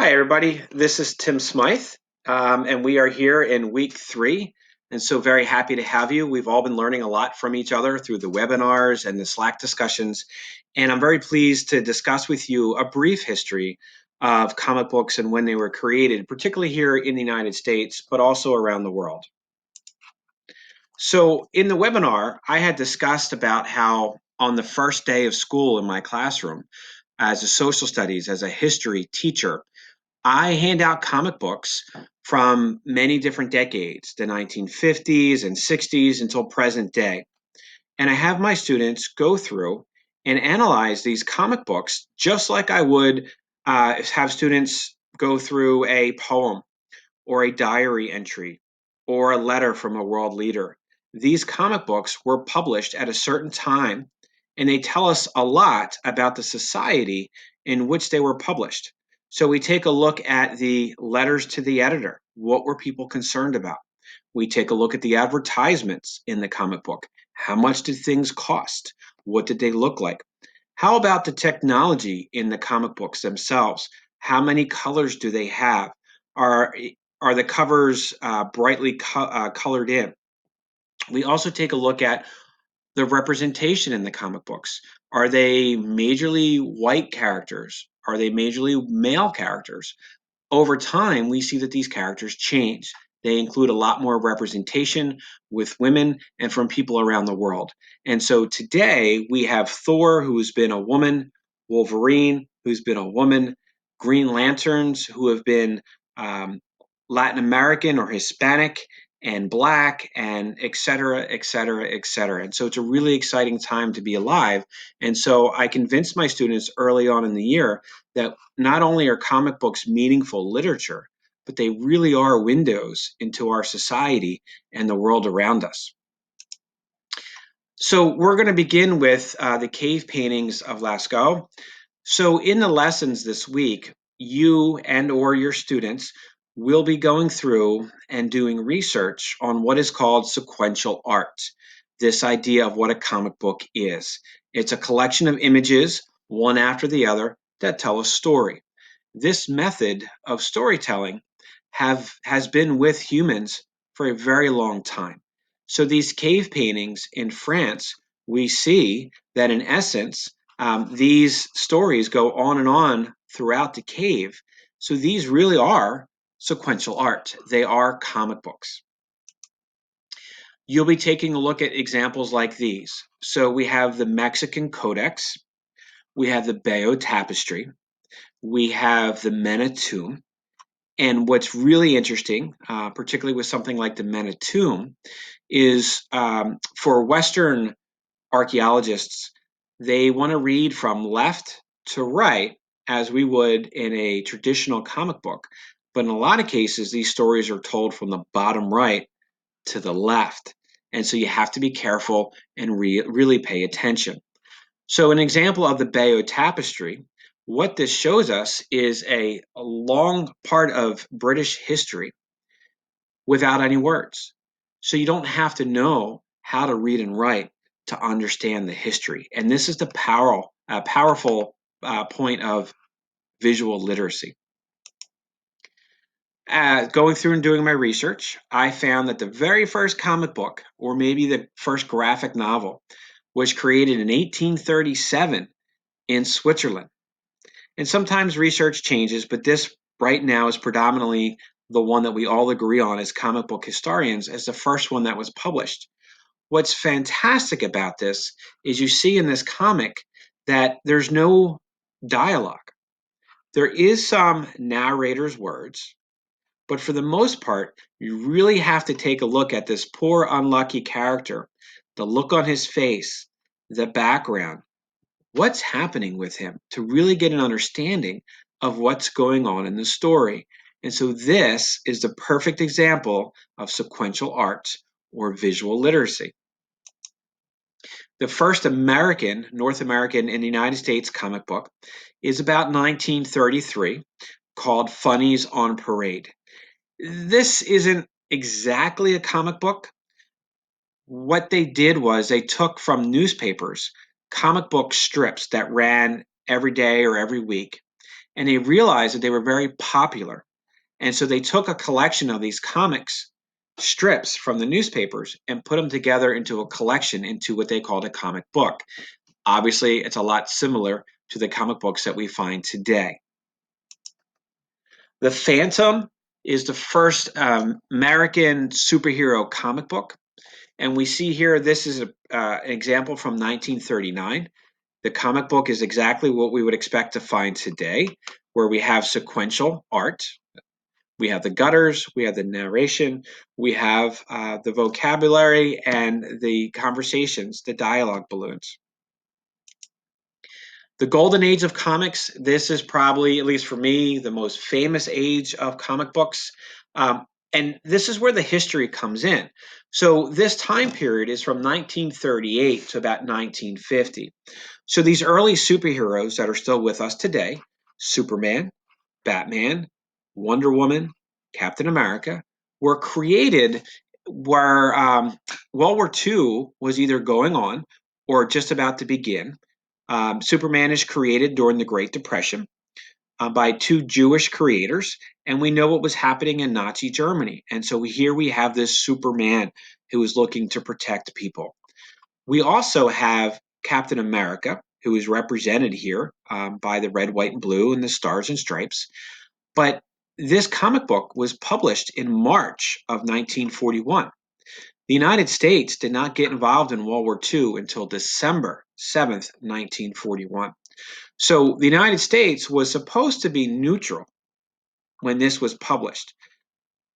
Hi, everybody. This is Tim Smythe, and we are here in week 3. And so, very happy to have you. We've all been learning a lot from each other through the webinars and the Slack discussions. And I'm very pleased to discuss with you a brief history of comic books and when they were created, particularly here in the United States, but also around the world. So, in the webinar, I had discussed about how on the first day of school in my classroom, as a social studies, as a history teacher, I hand out comic books from many different decades, the 1950s and 60s until present day. And I have my students go through and analyze these comic books just like I would have students go through a poem or a diary entry or a letter from a world leader. These comic books were published at a certain time, and they tell us a lot about the society in which they were published. So we take a look at the letters to the editor. What were people concerned about? We take a look at the advertisements in the comic book. How much did things cost? What did they look like? How about the technology in the comic books themselves? How many colors do they have? Are are the covers brightly colored in? We also take a look at the representation in the comic books. Are they majorly white characters? Are they majorly male characters? Over time, we see that these characters change. They include a lot more representation with women and from people around the world. And so today we have Thor, who's been a woman, Wolverine, who's been a woman, Green Lanterns, who have been um, Latin American or Hispanic and Black, and et cetera, et cetera, et cetera. And so it's a really exciting time to be alive. And so I convinced my students early on in the year that not only are comic books meaningful literature, but they really are windows into our society and the world around us. So we're going to begin with the cave paintings of Lascaux. So in the lessons this week, you and or your students will be going through and doing research on what is called sequential art, this idea of what a comic book is. It's a collection of images, one after the other, that tell a story. This method of storytelling has been with humans for a very long time. So these cave paintings in France, we see that in essence, these stories go on and on throughout the cave. So these really are sequential art. They are comic books. You'll be taking a look at examples like these. So we have the Mexican Codex, we have the Bayeux Tapestry, we have the Manitou. And what's really interesting, particularly with something like the Manitou, is for Western archaeologists, they want to read from left to right as we would in a traditional comic book. But in a lot of cases, these stories are told from the bottom right to the left. And so you have to be careful and really pay attention. So, an example of the Bayeux Tapestry, what this shows us is a long part of British history without any words. So you don't have to know how to read and write to understand the history. And this is the powerful point of visual literacy. Going through and doing my research, I found that the very first comic book, or maybe the first graphic novel, was created in 1837 in Switzerland. And sometimes research changes, but this right now is predominantly the one that we all agree on as comic book historians as the first one that was published. What's fantastic about this is you see in this comic that there's no dialogue. There is some narrator's words, but for the most part, you really have to take a look at this poor unlucky character, the look on his face, the background, what's happening with him to really get an understanding of what's going on in the story. And so this is the perfect example of sequential art or visual literacy. The first North American in the United States comic book is about 1933 called Funnies on Parade. This isn't exactly a comic book. What they did was they took from newspapers comic book strips that ran every day or every week, and they realized that they were very popular. And so they took a collection of these comics strips from the newspapers and put them together into a collection into what they called a comic book. Obviously, it's a lot similar to the comic books that we find today. The Phantom is the first American superhero comic book. And we see here, this is an example from 1939. The comic book is exactly what we would expect to find today, where we have sequential art. We have the gutters, we have the narration, we have the vocabulary and the conversations, the dialogue balloons. The golden age of comics, this is probably, at least for me, the most famous age of comic books. And this is where the history comes in. So this time period is from 1938 to about 1950. So these early superheroes that are still with us today, Superman, Batman, Wonder Woman, Captain America, were created where World War II was either going on or just about to begin. Superman is created during the Great Depression by two Jewish creators, and we know what was happening in Nazi Germany. And so here we have this Superman who is looking to protect people. We also have Captain America, who is represented here by the red, white, and blue and the stars and stripes. But this comic book was published in March of 1941. The United States did not get involved in World War II until December 7th, 1941. So the United States was supposed to be neutral when this was published.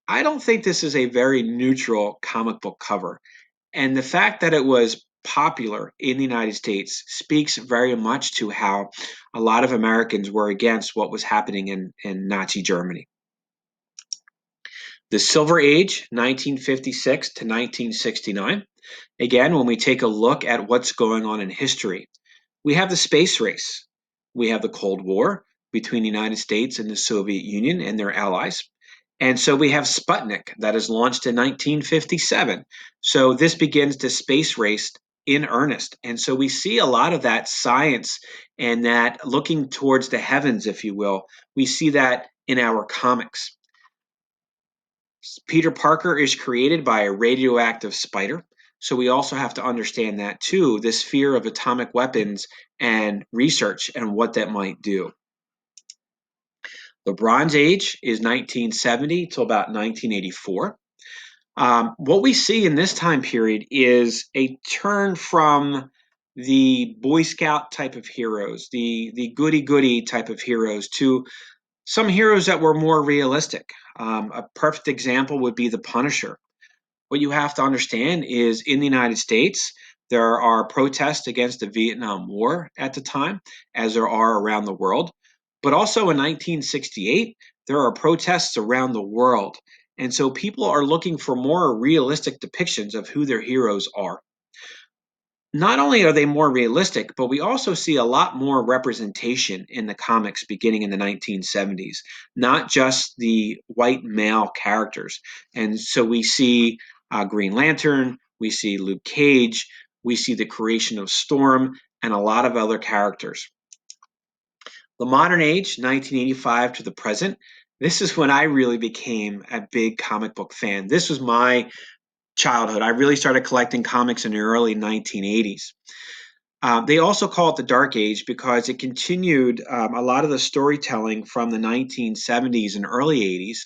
I don't think this is a very neutral comic book cover. And the fact that it was popular in the United States speaks very much to how a lot of Americans were against what was happening in Nazi Germany. The Silver Age, 1956 to 1969. Again, when we take a look at what's going on in history, we have the space race. We have the Cold War between the United States and the Soviet Union and their allies. And so we have Sputnik that is launched in 1957. So this begins the space race in earnest. And so we see a lot of that science and that looking towards the heavens, if you will. We see that in our comics. Peter Parker is created by a radioactive spider. So we also have to understand that too, this fear of atomic weapons and research and what that might do. The Bronze Age is 1970 till about 1984. What we see in this time period is a turn from the Boy Scout type of heroes, the goody-goody type of heroes, to some heroes that were more realistic. A perfect example would be the Punisher. What you have to understand is in the United States, there are protests against the Vietnam War at the time, as there are around the world. But also in 1968, there are protests around the world. And so people are looking for more realistic depictions of who their heroes are. Not only are they more realistic, but we also see a lot more representation in the comics beginning in the 1970s, not just the white male characters. And so we see Green Lantern, we see Luke Cage, we see the creation of Storm, and a lot of other characters. The modern age, 1985 to the present, this is when I really became a big comic book fan. This was my childhood. I really started collecting comics in the early 1980s. They also call it the Dark Age because it continued a lot of the storytelling from the 1970s and early 80s.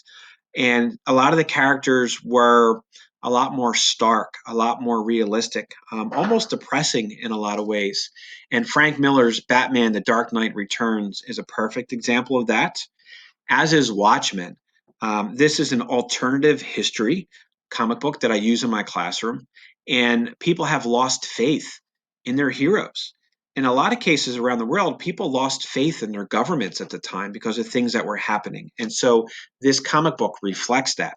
And a lot of the characters were a lot more stark, a lot more realistic, almost depressing in a lot of ways. And Frank Miller's Batman The Dark Knight Returns is a perfect example of that, as is Watchmen. This is an alternative history comic book that I use in my classroom, and people have lost faith in their heroes. In a lot of cases around the world, people lost faith in their governments at the time because of things that were happening. And so this comic book reflects that.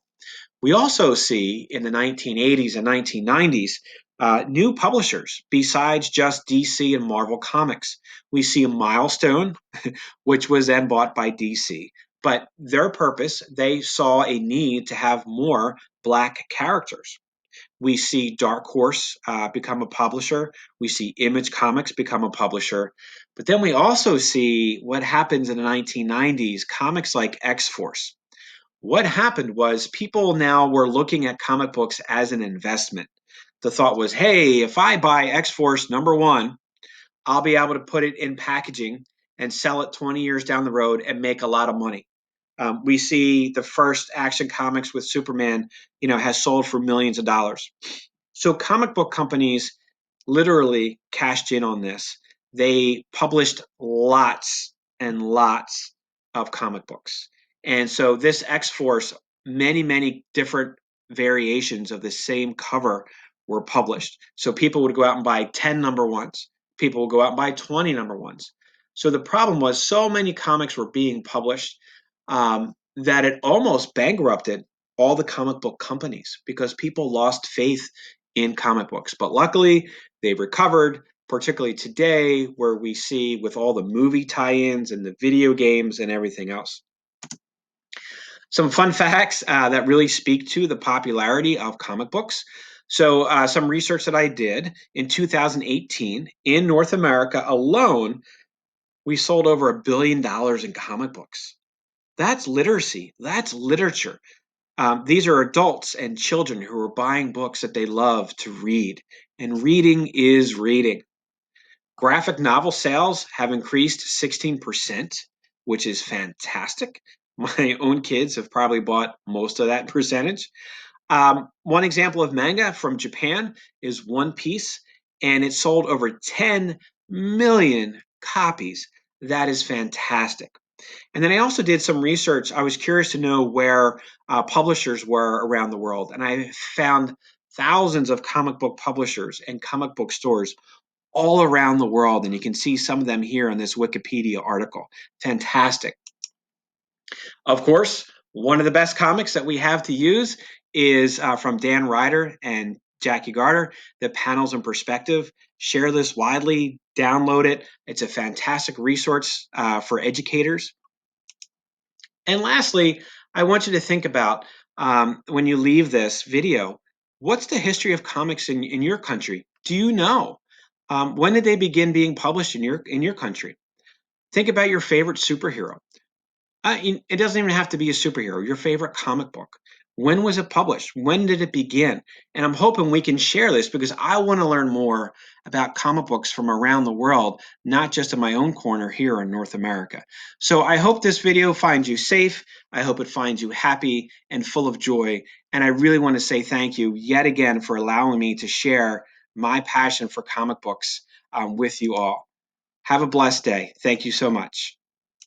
We also see in the 1980s and 1990s new publishers besides just DC and Marvel Comics. We see a Milestone, which was then bought by DC. But their purpose, they saw a need to have more Black characters. We see Dark Horse become a publisher. We see Image Comics become a publisher. But then we also see what happens in the 1990s, comics like X-Force. What happened was people now were looking at comic books as an investment. The thought was, hey, if I buy X-Force #1, I'll be able to put it in packaging and sell it 20 years down the road and make a lot of money. We see the first Action Comics with Superman, has sold for millions of dollars. So comic book companies literally cashed in on this. They published lots and lots of comic books. And so this X Force, many, many different variations of the same cover were published. So people would go out and buy 10 #1s. People would go out and buy 20 #1s. So the problem was so many comics were being published that it almost bankrupted all the comic book companies because people lost faith in comic books. But luckily, they've recovered, particularly today, where we see with all the movie tie ins and the video games and everything else. Some fun facts that really speak to the popularity of comic books. So, some research that I did in 2018 in North America alone, we sold over $1 billion in comic books. That's literacy, that's literature. These are adults and children who are buying books that they love to read, and reading is reading. Graphic novel sales have increased 16%, which is fantastic. My own kids have probably bought most of that percentage. One example of manga from Japan is One Piece, and it sold over 10 million copies. That is fantastic. And then I also did some research. I was curious to know where publishers were around the world, and I found thousands of comic book publishers and comic book stores all around the world. And you can see some of them here in this Wikipedia article. Fantastic. Of course, one of the best comics that we have to use is from Dan Ryder and Jackie Garter, The Panels in Perspective. Share this widely, download it. It's a fantastic resource for educators. And lastly, I want you to think about when you leave this video, what's the history of comics in your country? Do you know? When did they begin being published in your country? Think about your favorite superhero. It doesn't even have to be a superhero. Your favorite comic book. When was it published? When did it begin? And I'm hoping we can share this because I want to learn more about comic books from around the world, not just in my own corner here in North America. So I hope this video finds you safe. I hope it finds you happy and full of joy. And I really want to say thank you yet again for allowing me to share my passion for comic books with you all. Have a blessed day. Thank you so much.